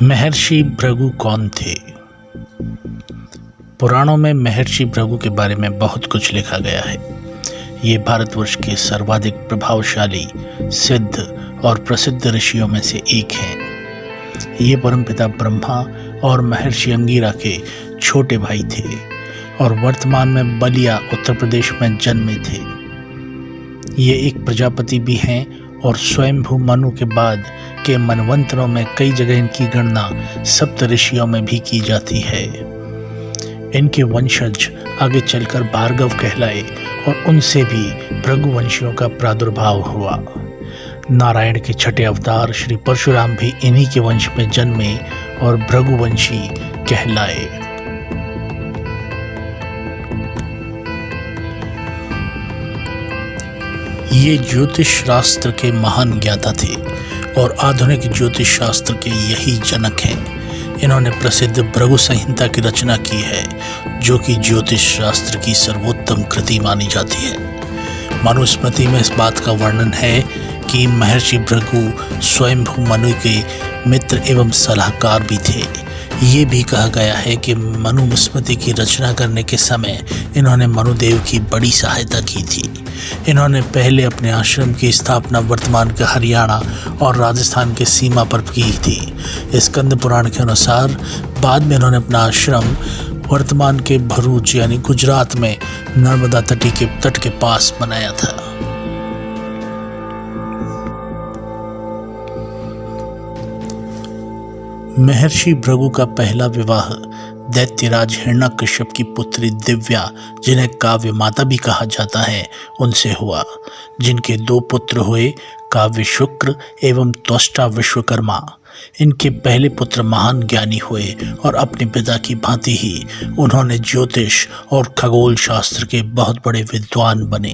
महर्षि भृगु कौन थे? पुराणों में महर्षि भृगु के बारे में बहुत कुछ लिखा गया है। ये भारतवर्ष के सर्वाधिक प्रभावशाली, सिद्ध और प्रसिद्ध ऋषियों में से एक हैं। ये परमपिता ब्रह्मा और महर्षि अंगिरा के छोटे भाई थे और वर्तमान में बलिया उत्तर प्रदेश में जन्मे थे। ये एक प्रजापति भी हैं और स्वयंभू मनु के बाद के मनवंतरों में कई जगह इनकी गणना सप्त ऋषियों में भी की जाती है। इनके वंशज आगे चलकर भार्गव कहलाए और उनसे भी भृगुवंशियों का प्रादुर्भाव हुआ। नारायण के छठे अवतार श्री परशुराम भी इन्हीं के वंश में जन्मे और भृगुवंशी कहलाए। ये ज्योतिष शास्त्र के महान ज्ञाता थे और आधुनिक ज्योतिष शास्त्र के यही जनक हैं। इन्होंने प्रसिद्ध भृगु संहिता की रचना की है, जो कि ज्योतिष शास्त्र की सर्वोत्तम कृति मानी जाती है। मनुस्मृति में इस बात का वर्णन है कि महर्षि भृगु स्वयंभू मनु के मित्र एवं सलाहकार भी थे। ये भी कहा गया है कि मनुस्मृति की रचना करने के समय इन्होंने मनुदेव की बड़ी सहायता की थी। इन्होंने पहले अपने आश्रम की स्थापना वर्तमान के हरियाणा और राजस्थान के सीमा पर की थी। स्कंद पुराण के अनुसार बाद में इन्होंने अपना आश्रम वर्तमान के भरूच यानी गुजरात में नर्मदा तट के पास बनाया था। महर्षि भृगु का पहला विवाह दैत्यराज हिरण्यकश्यप की पुत्री दिव्या, जिन्हें काव्य माता भी कहा जाता है, उनसे हुआ, जिनके दो पुत्र हुए, काव्य शुक्र एवं त्वष्टा विश्वकर्मा। इनके पहले पुत्र महान ज्ञानी हुए और अपने पिता की भांति ही उन्होंने ज्योतिष और खगोल शास्त्र के बहुत बड़े विद्वान बने।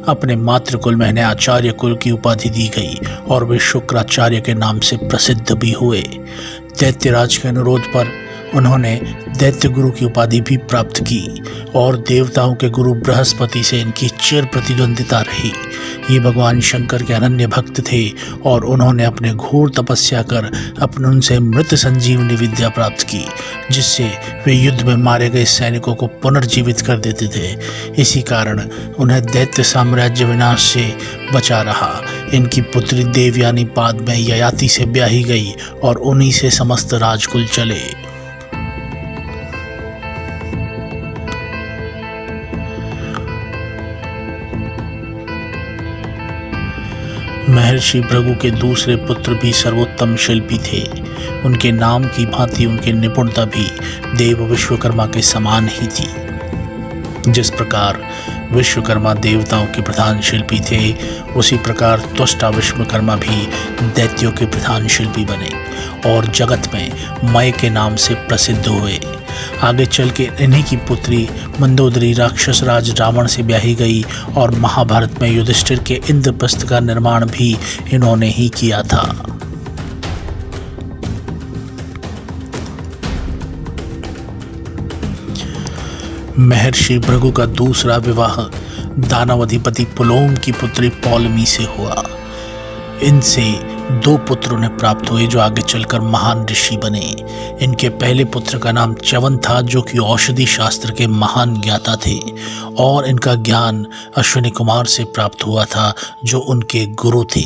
अपने मातृकुल में इन्हें आचार्य कुल की उपाधि दी गई और वे शुक्राचार्य के नाम से प्रसिद्ध भी हुए। दैत्यराज के अनुरोध पर उन्होंने दैत्य गुरु की उपाधि भी प्राप्त की और देवताओं के गुरु बृहस्पति से इनकी चिर प्रतिद्वंदिता रही। ये भगवान शंकर के अनन्य भक्त थे और उन्होंने अपने घोर तपस्या कर अपने उनसे मृत संजीवनी विद्या प्राप्त की, जिससे वे युद्ध में मारे गए सैनिकों को पुनर्जीवित कर देते थे। इसी कारण उन्हें दैत्य साम्राज्य विनाश से बचा रहा। इनकी पुत्री देवयानी बाद में ययाति से ब्याही गई और उन्हीं से समस्त राजकुल चले। महर्षि भृगु के दूसरे पुत्र भी सर्वोत्तम शिल्पी थे। उनके नाम की भांति उनकी निपुणता भी देव विश्वकर्मा के समान ही थी। जिस प्रकार विश्वकर्मा देवताओं के प्रधान शिल्पी थे, उसी प्रकार त्वष्टा विश्वकर्मा भी दैत्यों के प्रधान शिल्पी बने और जगत में मय के नाम से प्रसिद्ध हुए। आगे चल के इन्हीं की पुत्री मंदोदरी राक्षस राज रावण से ब्याही गई और महाभारत में युधिष्ठिर के इंद्रप्रस्थ का निर्माण भी इन्होंने ही किया था। महर्षि भृगु का दूसरा विवाह दानव अधिपति पुलोम की पुत्री पौलमी से हुआ। इनसे दो पुत्र उन्हें प्राप्त हुए, जो आगे चलकर महान ऋषि बने। इनके पहले पुत्र का नाम च्यवन था, जो कि औषधि शास्त्र के महान ज्ञाता थे और इनका ज्ञान अश्विनी कुमार से प्राप्त हुआ था, जो उनके गुरु थे।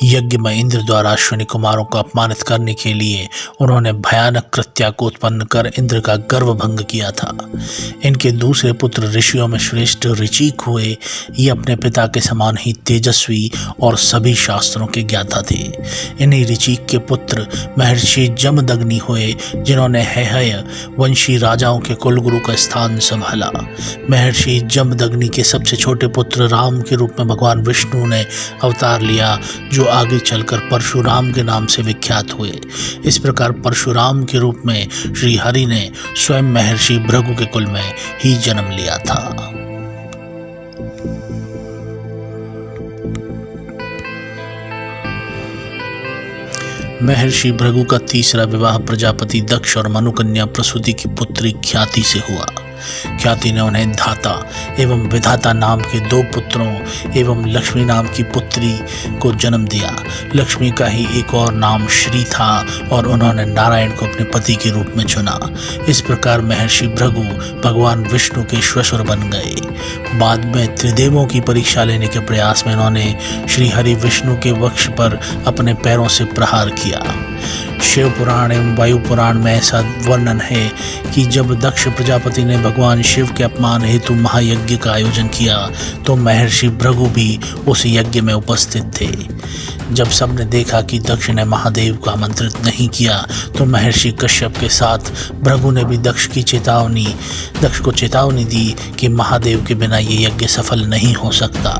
यज्ञ में इंद्र द्वारा अश्विनी कुमारों को अपमानित करने के लिए उन्होंने भयानक कृत्या को उत्पन्न कर इंद्र का गर्व भंग किया था। इनके दूसरे पुत्र ऋषियों में श्रेष्ठ ऋचिक हुए। ये अपने पिता के समान ही तेजस्वी और सभी शास्त्रों के ज्ञाता थे। इन्हीं ऋचिक के पुत्र महर्षि जमदग्नि हुए, जिन्होंने हैहय वंशी राजाओं के कुलगुरु का स्थान संभाला। महर्षि जमदग्नि के सबसे छोटे पुत्र राम के रूप में भगवान विष्णु ने अवतार लिया, जो आगे चलकर परशुराम के नाम से विख्यात हुए। इस प्रकार परशुराम के रूप में श्री हरि ने स्वयं महर्षि भृगु के कुल में ही जन्म लिया था। महर्षि भृगु का तीसरा विवाह प्रजापति दक्ष और मनुकन्या प्रसूति की पुत्री ख्याति से हुआ। ख्याति ने उन्हें धाता एवं विधाता नाम के 2 पुत्रों एवं लक्ष्मी नाम की पुत्री को जन्म दिया। लक्ष्मी का ही एक और नाम श्री था और उन्होंने नारायण को अपने पति के रूप में चुना। इस प्रकार महर्षि भृगु भगवान विष्णु के श्वशुर बन गए। बाद में त्रिदेवों की परीक्षा लेने के प्रयास में इन्होंने श्री हरि विष्णु के वक्ष पर अपने पैरों से प्रहार किया। शिव पुराण एवं वायु पुराण में ऐसा वर्णन है कि जब दक्ष प्रजापति ने भगवान शिव के अपमान हेतु महायज्ञ का आयोजन किया तो महर्षि भृगु भी उस यज्ञ में उपस्थित थे। जब सबने देखा कि दक्ष ने महादेव को आमंत्रित नहीं किया तो महर्षि कश्यप के साथ भृगु ने भी दक्ष को चेतावनी दी कि महादेव के बिना ये यज्ञ सफल नहीं हो सकता,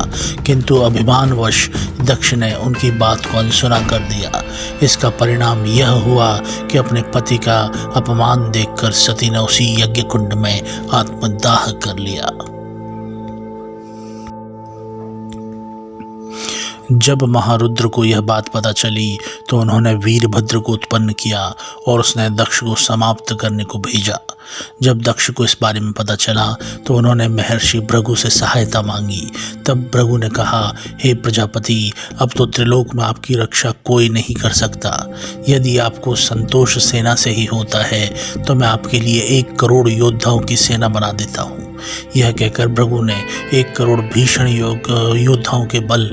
किंतु अभिमानवश दक्ष ने उनकी बात को अनसुना कर दिया। इसका परिणाम यह हुआ कि अपने पति का अपमान देखकर सती ने उसी यज्ञ कुंड में आत्मदाह कर लिया। जब महारुद्र को यह बात पता चली तो उन्होंने वीरभद्र को उत्पन्न किया और उसने दक्ष को समाप्त करने को भेजा। जब दक्ष को इस बारे में पता चला तो उन्होंने महर्षि भृगु से सहायता मांगी। तब भृगु ने कहा, हे प्रजापति, अब तो त्रिलोक में आपकी रक्षा कोई नहीं कर सकता। यदि आपको संतोष सेना से ही होता है तो मैं आपके लिए 1 करोड़ योद्धाओं की सेना बना देता हूँ। यह कहकर भृगु ने 1 करोड़ भीषण योद्धाओं के बल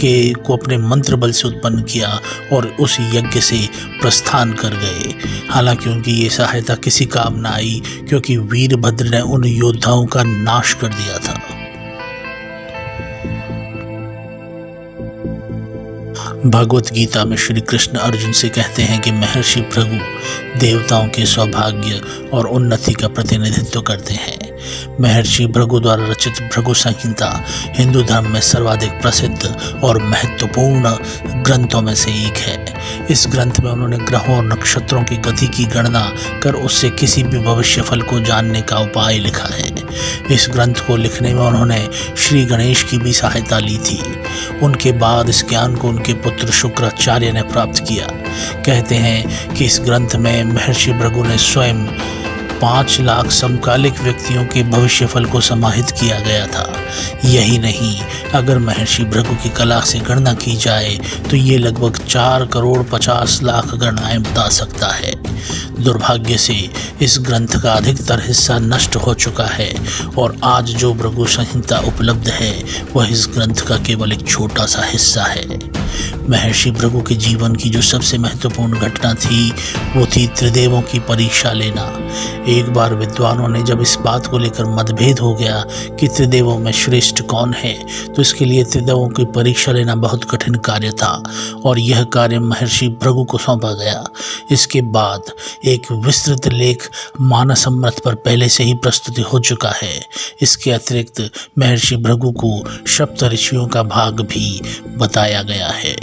को अपने मंत्र बल से उत्पन्न किया और उस यज्ञ से प्रस्थान कर गए। हालांकि उनकी ये सहायता किसी काम न आई क्योंकि वीरभद्र ने उन योद्धाओं का नाश कर दिया था। भगवत गीता में श्री कृष्ण अर्जुन से कहते हैं कि महर्षि भृगु देवताओं के सौभाग्य और उन्नति का प्रतिनिधित्व करते हैं। महर्षि भृगु द्वारा रचित भृगु संहिता हिंदू धर्म में सर्वाधिक प्रसिद्ध और महत्वपूर्ण ग्रंथों में से एक है। इस ग्रंथ में उन्होंने ग्रहों और नक्षत्रों की गति की गणना कर उससे किसी भी भविष्य फल को जानने का उपाय लिखा है। इस ग्रंथ को लिखने में उन्होंने श्री गणेश की भी सहायता ली थी। उनके बाद इस ज्ञान को उनके पुत्र शुक्राचार्य ने प्राप्त किया। कहते हैं कि इस ग्रंथ में महर्षि भृगु ने स्वयं 5 लाख समकालिक व्यक्तियों के भविष्य फल को समाहित किया गया था। यही नहीं, अगर महर्षि भृगु की कला से गणना की जाए तो ये लगभग 4 करोड़ 50 लाख गणनाएं बता सकता है। दुर्भाग्य से इस ग्रंथ का अधिकतर हिस्सा नष्ट हो चुका है और आज जो भृगु संहिता उपलब्ध है वह इस ग्रंथ का केवल एक छोटा सा हिस्सा है। महर्षि भृगु के जीवन की जो सबसे महत्वपूर्ण घटना थी वो थी त्रिदेवों की परीक्षा लेना। एक बार विद्वानों ने जब इस बात को लेकर मतभेद हो गया कि त्रिदेवों में श्रेष्ठ कौन है तो इसके लिए त्रिदेवों की परीक्षा लेना बहुत कठिन कार्य था और यह कार्य महर्षि भृगु को सौंपा गया। इसके बाद एक विस्तृत लेख मानसमृत पर पहले से ही प्रस्तुति हो चुका है। इसके अतिरिक्त महर्षि भृगु को सप्त ऋषियों का भाग भी बताया गया है।